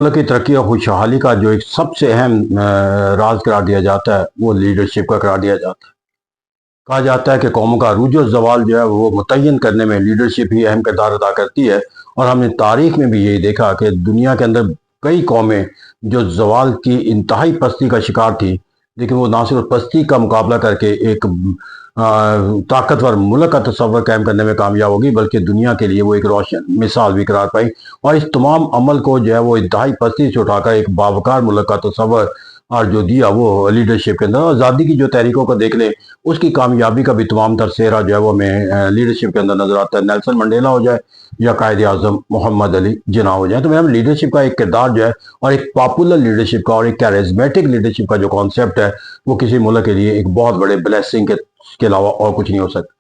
ملک کی ترقی اور خوشحالی کا جو ایک سب سے اہم راز قرار دیا جاتا ہے وہ لیڈرشپ کا قرار دیا جاتا ہے۔ کہا جاتا ہے کہ قوموں کا عروج و زوال جو ہے وہ متعین کرنے میں لیڈرشپ ہی اہم کردار ادا کرتی ہے، اور ہم نے تاریخ میں بھی یہی دیکھا کہ دنیا کے اندر کئی قومیں جو زوال کی انتہائی پستی کا شکار تھی، لیکن وہ نہ صرف پستی کا مقابلہ کر کے ایک طاقتور ملک کا تصور قائم کرنے میں کامیاب ہوگی، بلکہ دنیا کے لیے وہ ایک روشن مثال بھی قرار پائی، اور اس تمام عمل کو جو ہے وہ انتہائی پستی سے اٹھا کر ایک باوقار ملک کا تصور اور جو دیا وہ لیڈرشپ کے اندر۔ آزادی کی جو تحریکوں کو دیکھ لیں، اس کی کامیابی کا بھی تمام تر سہرا جو ہے وہ ہمیں لیڈرشپ کے اندر نظر آتا ہے۔ نیلسن منڈیلا ہو جائے یا قائد اعظم محمد علی جناح ہو جائے، تو میں لیڈرشپ کا ایک کردار جو ہے اور ایک پاپولر لیڈرشپ کا اور ایک کیریزمیٹک لیڈرشپ کا جو کانسیپٹ ہے وہ کسی ملک کے لیے ایک بہت بڑے بلیسنگ کے علاوہ اور کچھ نہیں ہو سکتا۔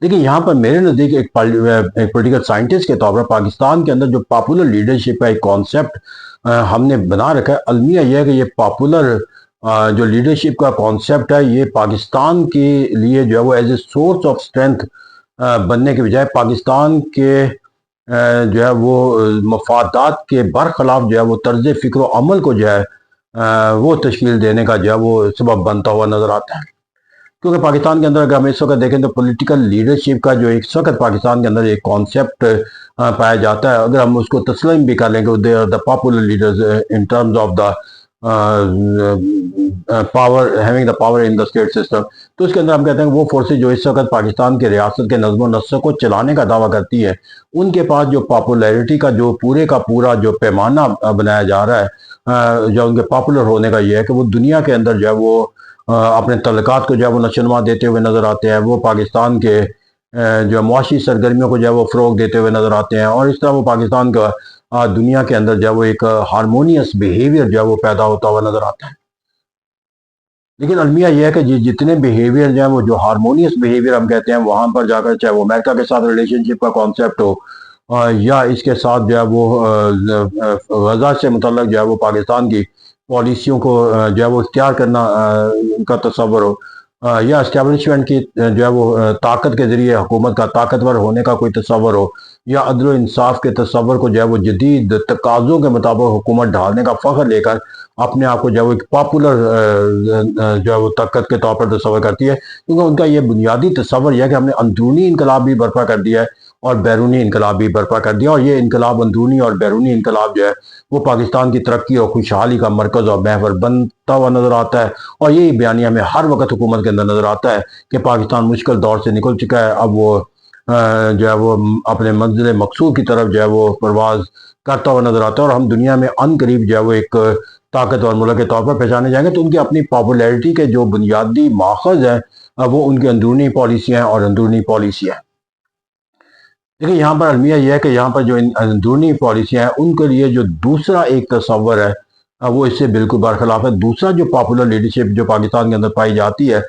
لیکن یہاں پر میرے نزدیک ایک پولیٹیکل سائنٹسٹ کے طور پر پاکستان کے اندر جو پاپولر لیڈرشپ کا ایک کانسیپٹ ہم نے بنا رکھا ہے، المیہ یہ ہے کہ یہ پاپولر جو لیڈرشپ کا کانسیپٹ ہے یہ پاکستان کے لیے جو ہے وہ as a source of strength بننے کے بجائے پاکستان کے جو ہے وہ مفادات کے برخلاف جو ہے وہ طرز فکر و عمل کو جو ہے وہ تشکیل دینے کا جو ہے وہ سبب بنتا ہوا نظر آتا ہے۔ کیونکہ پاکستان کے اندر اگر ہم اس وقت دیکھیں تو پولیٹیکل لیڈرشپ کا جو ایک وقت پاکستان کے اندر ایک کانسیپٹ پایا جاتا ہے، اگر ہم اس کو تسلیم بھی کر لیں کہ they are the popular leaders in terms of the power having the power in the state system, تو اس کے اندر ہم کہتے ہیں کہ وہ فورسز جو اس وقت پاکستان کے ریاست کے نظم و نسق کو چلانے کا دعویٰ کرتی ہے، ان کے پاس جو پاپولیرٹی کا جو پورے کا پورا جو پیمانہ بنایا جا رہا ہے، جو ان کے پاپولر ہونے کا یہ ہے کہ وہ دنیا کے اندر جو ہے وہ اپنے تعلقات کو جو ہے وہ نشوونما دیتے ہوئے نظر آتے ہیں، وہ پاکستان کے جو معاشی سرگرمیوں کو جو ہے وہ فروغ دیتے ہوئے نظر آتے ہیں، اور اس طرح وہ پاکستان کا دنیا کے اندر جو ہے وہ ایک ہارمونیس بیہیویئر جو ہے وہ پیدا ہوتا ہوا نظر آتا ہے۔ لیکن المیہ یہ ہے کہ جتنے بیہیویئر جو ہیں وہ جو ہارمونیس بیہیویئر ہم کہتے ہیں، وہاں پر جا کر چاہے وہ امریکہ کے ساتھ ریلیشن شپ کا کانسیپٹ ہو یا اس کے ساتھ جو ہے وہ غزہ سے متعلق جو ہے وہ پاکستان کی پالیسیوں کو جو ہے وہ اختیار کرنا کا تصور ہو، یا اسٹیبلشمنٹ کی جو ہے وہ طاقت کے ذریعے حکومت کا طاقتور ہونے کا کوئی تصور ہو، یا عدل و انصاف کے تصور کو جو ہے وہ جدید تقاضوں کے مطابق حکومت ڈھالنے کا فخر لے کر اپنے آپ کو جو ہے وہ ایک پاپولر جو ہے وہ طاقت کے طور پر تصور کرتی ہے، کیونکہ ان کا یہ بنیادی تصور یہ ہے کہ ہم نے اندرونی انقلاب بھی برپا کر دیا ہے اور بیرونی انقلاب بھی برپا کر دیا، اور یہ انقلاب اندرونی اور بیرونی انقلاب جو ہے وہ پاکستان کی ترقی اور خوشحالی کا مرکز اور محور بنتا ہوا نظر آتا ہے، اور یہی بیانیہ ہمیں ہر وقت حکومت کے اندر نظر آتا ہے کہ پاکستان مشکل دور سے نکل چکا ہے، اب وہ جو ہے وہ اپنے منزل مقصود کی طرف جو ہے وہ پرواز کرتا ہوا نظر آتا ہے، اور ہم دنیا میں ان قریب جو ہے وہ ایک طاقتور ملک کے طور پر پہچانے جائیں گے۔ تو ان کی اپنی پاپولیرٹی کے جو بنیادی ماخذ ہیں وہ ان کی اندرونی پالیسیاں ہیں اور اندرونی پالیسیاں ہیں۔ دیکھیں یہاں پر المیہ یہ ہے کہ یہاں پر جو اندرونی پالیسیاں ہیں ان کے لیے جو دوسرا ایک تصور ہے وہ اس سے بالکل برخلاف ہے۔ دوسرا جو پاپولر لیڈرشپ جو پاکستان کے اندر پائی جاتی ہے،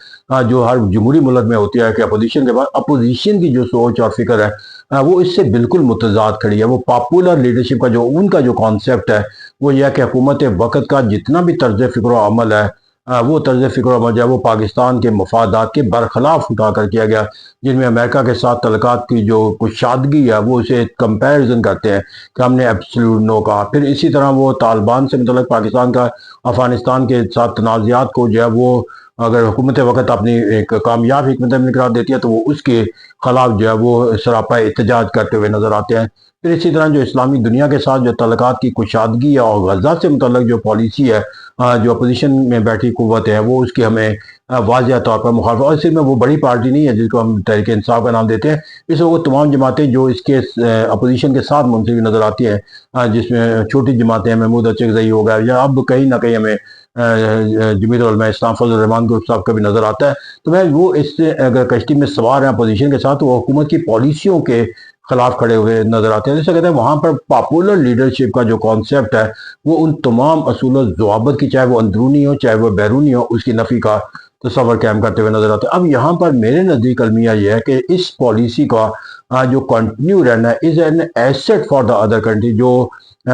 جو ہر جمہوری ملک میں ہوتی ہے کہ اپوزیشن کے بعد اپوزیشن کی جو سوچ اور فکر ہے وہ اس سے بالکل متضاد کھڑی ہے۔ وہ پاپولر لیڈرشپ کا جو ان کا جو کانسیپٹ ہے وہ یہ ہے کہ حکومت وقت کا جتنا بھی طرز فکر و عمل ہے وہ طرز فکر و عمل جو ہے وہ پاکستان کے مفادات کے برخلاف اٹھا کر کیا گیا، جن میں امریکہ کے ساتھ تعلقات کی جو کشادگی ہے وہ اسے کمپیریزن کرتے ہیں کہ ہم نے ایبسولوٹ نو کہا، پھر اسی طرح وہ طالبان سے متعلق پاکستان کا افغانستان کے ساتھ تنازعات کو جو ہے وہ اگر حکومت وقت اپنی ایک کامیاب حکمت عملی قرار دیتی ہے تو وہ اس کے خلاف جو ہے وہ سراپا احتجاج کرتے ہوئے نظر آتے ہیں۔ پھر اسی طرح جو اسلامی دنیا کے ساتھ جو تعلقات کی کشادگی ہے اور غزہ سے متعلق جو پالیسی ہے جو اپوزیشن میں بیٹھی قوت ہے وہ اس کی ہمیں واضح طور پر مخالفت، اور صرف میں وہ بڑی پارٹی نہیں ہے جس کو ہم تحریک انصاف کا نام دیتے ہیں، اس میں وہ تمام جماعتیں جو اس کے اپوزیشن کے ساتھ منسلک نظر آتی ہیں، جس میں چھوٹی جماعتیں ہیں، محمود اچکزئی ہو گیا، یا اب کہیں نہ کہیں ہمیں جمعیت علماء اسلام فضل الرحمان گروپ صاحب کا بھی نظر آتا ہے۔ تو میں وہ اس سے اگر کشتی میں سوار ہیں اپوزیشن کے ساتھ، وہ حکومت کی پالیسیوں کے خلاف کھڑے ہوئے نظر آتے ہیں۔ جیسے کہتے ہیں وہاں پر پاپولر لیڈرشپ کا جو کانسیپٹ ہے وہ ان تمام اصول و ضوابط کی، چاہے وہ اندرونی ہو چاہے وہ بیرونی ہو، اس کی نفی کا تصور قائم کرتے ہوئے نظر آتا ہے۔ اب یہاں پر میرے نزدیک المیہ یہ ہے کہ اس پالیسی کا جو کنٹینیو رہنا ہے is an asset for the other country, جو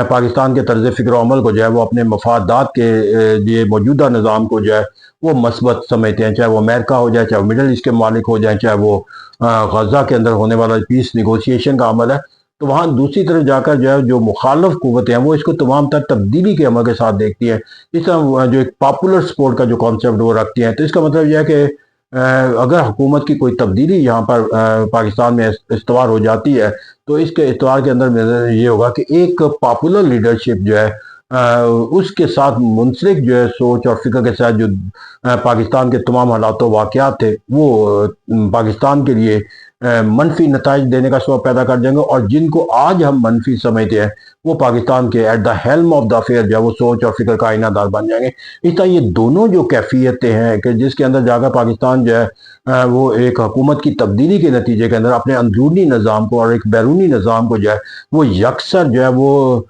پاکستان کے طرز فکر و عمل کو جو ہے وہ اپنے مفادات کے لیے موجودہ نظام کو جو ہے وہ مثبت سمجھتے ہیں، چاہے وہ امریکہ ہو جائے، چاہے وہ مڈل ایسٹ کے ممالک ہو جائیں، چاہے وہ غزہ کے اندر ہونے والا پیس نیگوسیشن کا عمل ہے، تو وہاں دوسری طرف جا کر جو ہے جو مخالف قوتیں ہیں وہ اس کو تمام تر تبدیلی کے عمل کے ساتھ دیکھتی ہیں. اس طرح جو ایک پاپولر سپورٹ کا جو کانسیپٹ وہ رکھتی ہیں. تو اس کا مطلب یہ ہے کہ اگر حکومت کی کوئی تبدیلی یہاں پر پاکستان میں استوار ہو جاتی ہے تو اس کے استوار کے اندر یہ ہوگا کہ ایک پاپولر لیڈرشپ جو ہے اس کے ساتھ منسلک جو ہے سوچ اور فکر کے ساتھ جو پاکستان کے تمام حالات و واقعات تھے وہ پاکستان کے لیے منفی نتائج دینے کا سبب پیدا کر جائیں گے، اور جن کو آج ہم منفی سمجھتے ہیں وہ پاکستان کے at the helm of the affair جو ہے وہ سوچ اور فکر کا آئینہ دار بن جائیں گے. اس طرح یہ دونوں جو کیفیتیں ہیں کہ جس کے اندر جا کر پاکستان جو ہے وہ ایک حکومت کی تبدیلی کے نتیجے کے اندر اپنے اندرونی نظام کو اور ایک بیرونی نظام کو جو ہے وہ یکسر جو ہے وہ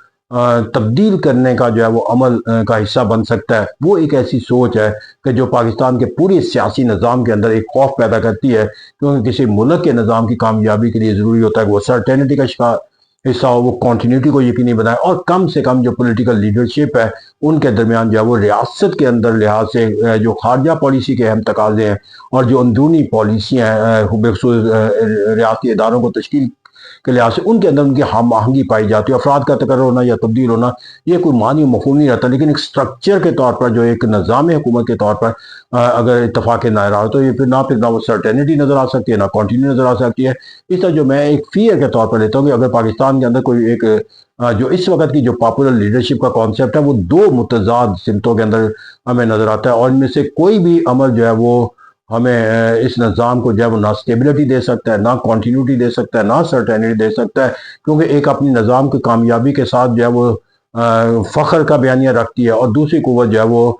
تبدیل کرنے کا جو ہے وہ عمل کا حصہ بن سکتا ہے، وہ ایک ایسی سوچ ہے کہ جو پاکستان کے پوری سیاسی نظام کے اندر ایک خوف پیدا کرتی ہے. کیونکہ کسی ملک کے نظام کی کامیابی کے لیے ضروری ہوتا ہے کہ وہ سرٹینٹی کا حصہ ہو، وہ کنٹینیوٹی کو یقینی بنائے، اور کم سے کم جو پولیٹیکل لیڈرشپ ہے ان کے درمیان جو ہے وہ ریاست کے اندر لحاظ سے جو خارجہ پالیسی کے اہم تقاضے ہیں اور جو اندرونی پالیسیاں ہیں بخصوص ریاستی اداروں کو تشکیل کے لحاظ سے ان کے اندر ان کی ہم آہنگی پائی جاتی ہے. افراد کا تقرر ہونا یا تبدیل ہونا یہ کوئی معنی مفہوم نہیں رہتا، لیکن ایک سٹرکچر کے طور پر جو ایک نظام حکومت کے طور پر اگر اتفاق نظر آ تو یہ پھر نہ وہ سرٹینٹی نظر آ سکتی ہے، نہ کنٹینیو نظر آ سکتی ہے. اس طرح جو میں ایک فیئر کے طور پر لیتا ہوں کہ اگر پاکستان کے اندر کوئی ایک جو اس وقت کی جو پاپولر لیڈرشپ کا کانسیپٹ ہے وہ دو متضاد سمتوں کے اندر ہمیں نظر آتا ہے، اور ان میں سے کوئی بھی عمل جو ہے وہ ہمیں اس نظام کو جو ہے وہ نہ اسٹیبلٹی دے سکتا ہے، نہ کنٹینیوٹی دے سکتا ہے، نہ سرٹینٹی دے سکتا ہے. کیونکہ ایک اپنی نظام کی کامیابی کے ساتھ جو ہے وہ فخر کا بیانیہ رکھتی ہے، اور دوسری قوت جو ہے وہ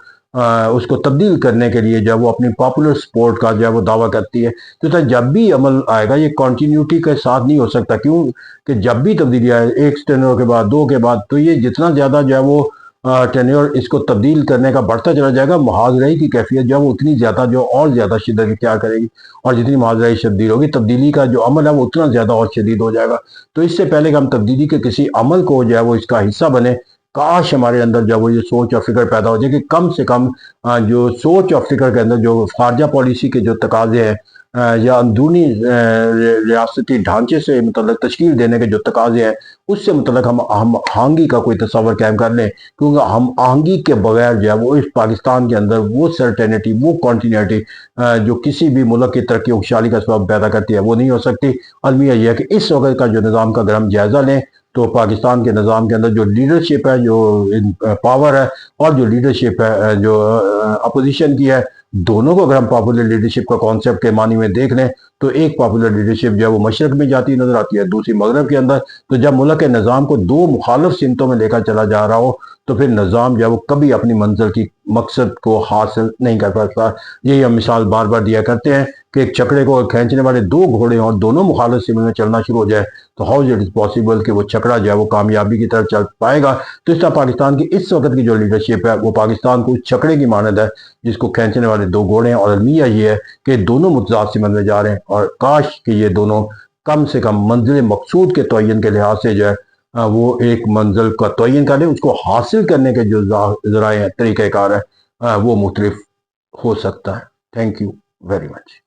اس کو تبدیل کرنے کے لیے جو ہے وہ اپنی پاپولر سپورٹ کا جو ہے وہ دعویٰ کرتی ہے. تو جب بھی عمل آئے گا یہ کنٹینیوٹی کے ساتھ نہیں ہو سکتا، کیوں کہ جب بھی تبدیلی آئے ایک ٹینیور کے بعد دو کے بعد تو یہ جتنا زیادہ جو ہے وہ ٹینیور اس کو تبدیل کرنے کا بڑھتا چلا جائے گا، محاذرے کی کیفیت جو ہے وہ اتنی زیادہ جو اور زیادہ شدت اختیار کرے گی، اور جتنی محاذرے شدید ہوگی تبدیلی کا جو عمل ہے وہ اتنا زیادہ اور شدید ہو جائے گا. تو اس سے پہلے کہ ہم تبدیلی کے کسی عمل کو جو ہے وہ اس کا حصہ بنے، کاش ہمارے اندر جو ہے وہ یہ سوچ اور فکر پیدا ہو جائے کہ کم سے کم جو سوچ اور فکر کے اندر جو خارجہ پالیسی کے جو تقاضے ہیں یا اندرونی ریاستی ڈھانچے سے متعلق تشکیل دینے کے جو تقاضے ہیں اس سے متعلق ہم آہنگی کا کوئی تصور قائم کر لیں. کیونکہ ہم آہنگی کے بغیر جو ہے وہ اس پاکستان کے اندر وہ سرٹینٹی وہ کنٹینیوٹی جو کسی بھی ملک کی ترقی و خوشحالی کا سبب پیدا کرتی ہے وہ نہیں ہو سکتی. المیہ یہ ہے کہ اس وقت کا جو نظام کا اگر ہم جائزہ لیں تو پاکستان کے نظام کے اندر جو لیڈرشپ ہے، جو پاور ہے، اور جو لیڈرشپ ہے جو اپوزیشن کی ہے، دونوں کو اگر ہم پاپولر لیڈرشپ کا کانسیپٹ کے معنی میں دیکھ لیں تو ایک پاپولر لیڈرشپ جو ہے وہ مشرق میں جاتی نظر آتی ہے، دوسری مغرب کے اندر. تو جب ملک کے نظام کو دو مخالف سمتوں میں لے کر چلا جا رہا ہو تو پھر نظام جو ہے وہ کبھی اپنی منزل کی مقصد کو حاصل نہیں کر پاتا. یہی ہم مثال بار بار دیا کرتے ہیں کہ ایک چھکڑے کو کھینچنے والے دو گھوڑے اور دونوں مخالف سمت میں چلنا شروع ہو جائے تو ہاؤ اٹ از پاسبل کہ وہ چھکڑا جو ہے وہ کامیابی کی طرف چل پائے گا. تو اس طرح پاکستان کی اس وقت کی جو لیڈرشپ ہے وہ پاکستان کو چھکڑے کی مانند ہے جس کو کھینچنے والے دو گھوڑے ہیں، اور المیہ یہ ہے کہ دونوں متضاد سمت میں جا رہے ہیں، اور کاش کہ یہ دونوں کم سے کم منزل مقصود کے تعین کے لحاظ سے جو ہے وہ ایک منزل کا تعین کر لیں، اس کو حاصل کرنے کے جو ذرائع ہیں، طریقہ کار ہے وہ مختلف ہو سکتا ہے. Thank you very much.